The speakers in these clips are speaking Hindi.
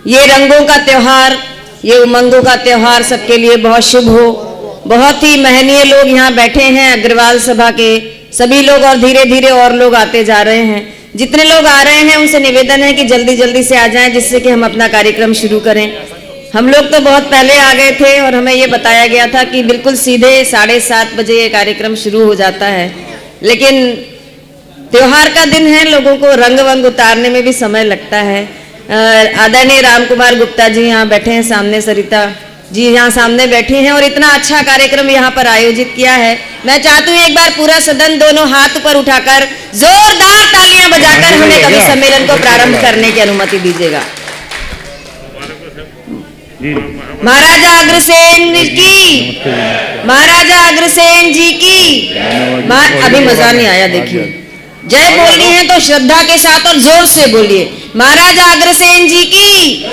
ये रंगों का त्योहार, ये उमंगों का त्योहार सबके लिए बहुत शुभ हो। बहुत ही महनीय लोग यहाँ बैठे हैं अग्रवाल सभा के सभी लोग, और धीरे धीरे और लोग आते जा रहे हैं। जितने लोग आ रहे हैं उनसे निवेदन है कि जल्दी जल्दी से आ जाएं, जिससे कि हम अपना कार्यक्रम शुरू करें। हम लोग तो बहुत पहले आ गए थे और हमें ये बताया गया था कि बिल्कुल सीधे 7:30 बजे ये कार्यक्रम शुरू हो जाता है, लेकिन त्योहार का दिन है, लोगों को रंग वंग उतारने में भी समय लगता है। आदरणीय राम कुमार गुप्ता जी यहाँ बैठे हैं सामने, सरिता जी यहाँ सामने बैठी हैं और इतना अच्छा कार्यक्रम यहाँ पर आयोजित किया है। मैं चाहती हूँ एक बार पूरा सदन दोनों हाथ ऊपर उठाकर जोरदार तालियां बजाकर हमें कवि सम्मेलन को प्रारंभ करने की अनुमति दीजिएगा। महाराजा अग्रसेन की, महाराजा अग्रसेन जी की। अभी मजा नहीं आया, देखिए जय बोलनी है तो श्रद्धा के साथ और जोर से बोलिए। महाराजा अग्रसेन जी की,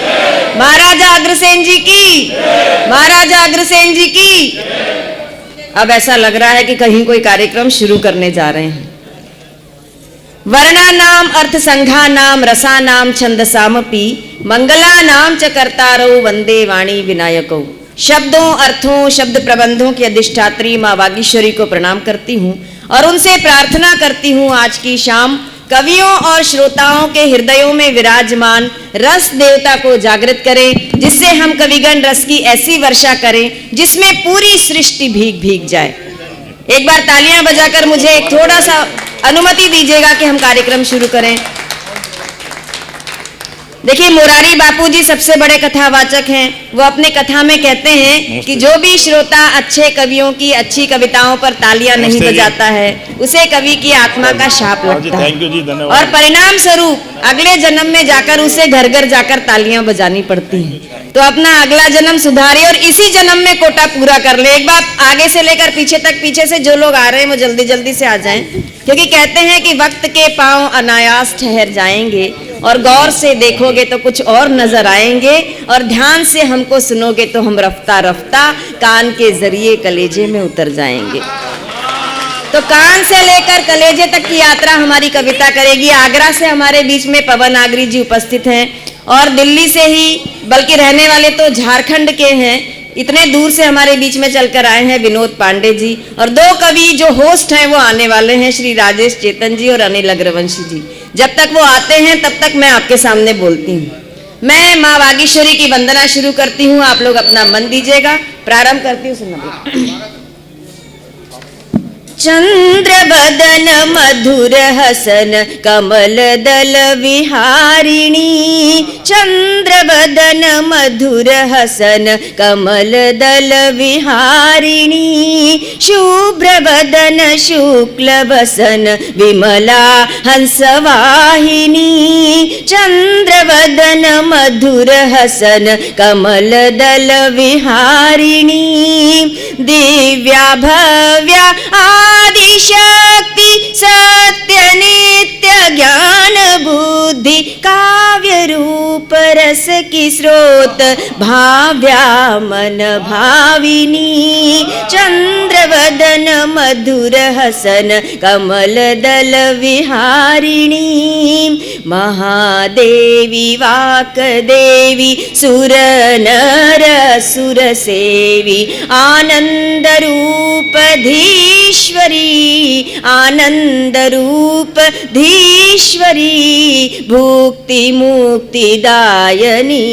महाराजा अग्रसेन जी की, महाराजा अग्रसेन जी की। अब ऐसा लग रहा है कि कहीं कोई कार्यक्रम शुरू करने जा रहे हैं। वर्णा नाम अर्थ संघा नाम रसा नाम छंदसामपि मंगला नाम च कर्तारौ वंदे वाणी विनायकौ। शब्दों, अर्थों, शब्द प्रबंधों की अधिष्ठात्री माँ वागीश्वरी को प्रणाम करती हूँ और उनसे प्रार्थना करती हूँ आज की शाम कवियों और श्रोताओं के हृदयों में विराजमान रस देवता को जागृत करें, जिससे हम कविगण रस की ऐसी वर्षा करें जिसमें पूरी सृष्टि भीग भीग जाए। एक बार तालियां बजाकर मुझे एक थोड़ा सा अनुमति दीजिएगा कि हम कार्यक्रम शुरू करें। देखिए, मुरारी बापू जी सबसे बड़े कथावाचक हैं। वो अपने कथा में कहते हैं कि जो भी श्रोता अच्छे कवियों की अच्छी कविताओं पर तालियां नहीं बजाता है उसे कवि की आत्मा का शाप लगता है और परिणाम स्वरूप अगले जन्म में जाकर उसे घर घर जाकर तालियां बजानी पड़ती हैं। तो अपना अगला जन्म सुधारिए और इसी जन्म में कोटा पूरा कर ले। एक बात आगे से लेकर पीछे तक, पीछे से जो लोग आ रहे हैं वो जल्दी जल्दी से आ जाएं, क्योंकि कहते हैं कि वक्त के पांव अनायास ठहर जाएंगे और गौर से देखोगे तो कुछ और नजर आएंगे और ध्यान से हमको सुनोगे तो हम रफ्ता रफ्ता कान के जरिए कलेजे में उतर जाएंगे। तो कान से लेकर कलेजे तक की यात्रा हमारी कविता करेगी। आगरा से हमारे बीच में पवन आगरी जी उपस्थित हैं और दिल्ली से ही, बल्कि रहने वाले तो झारखंड के हैं, इतने दूर से हमारे बीच में चलकर आए हैं विनोद पांडे जी। और दो कवि जो होस्ट हैं वो आने वाले हैं, श्री राजेश चेतन जी और अनिल अग्रवंशी जी। जब तक वो आते हैं तब तक मैं आपके सामने बोलती हूँ। मैं माँ वागीश्वरी की वंदना शुरू करती हूँ, आप लोग अपना मन दीजिएगा। प्रारंभ करती हूँ, सुनना। चंद्र बदन मधुर हसन कमल दल विहारिणी, चंद्र बदन मधुर हसन कमल दल विहारिणी, शुभ्र बदन शुक्ल बसन विमला हंसवाहिनी, चंद्र बदन मधुर हसन कमल दल विहारिणी, दिव्या भव्या आदिशक्ति सत्य नित्य ज्ञान बुद्धि काव्य रूप रस की स्रोत भाव्या मन भाविनी, चंद्र वदन मधुर हसन कमल दल विहारिणी, महादेवी वाक देवी सुर नर सुर सेवी आनंद रूप धीश्वरी, आनंद रूप धीश्वरी, भुक्ति मुक्ति दायनी,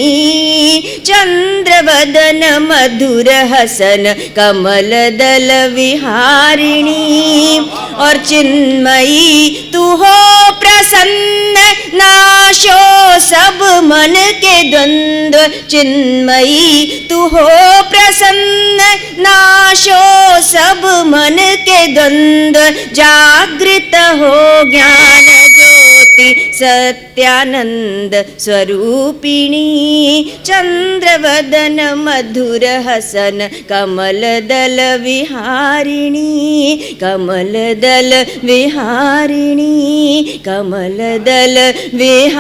चंद्र वदन मधुर हसन कमल दल विहारिणी, और चिन्मयी तू हो प्रसन्न नाशो सब मन के द्वंद्व, चिन्मयी तू हो प्रसन्न नाशो सब मन के द्वंद्व, जागृत हो ज्ञान ज्योति सत्यानंद स्वरूपिणी, चंद्र वदन मधुर हसन कमल दल विहारिणी, कमल दल विहारिणी, कमल दल विहारिणी।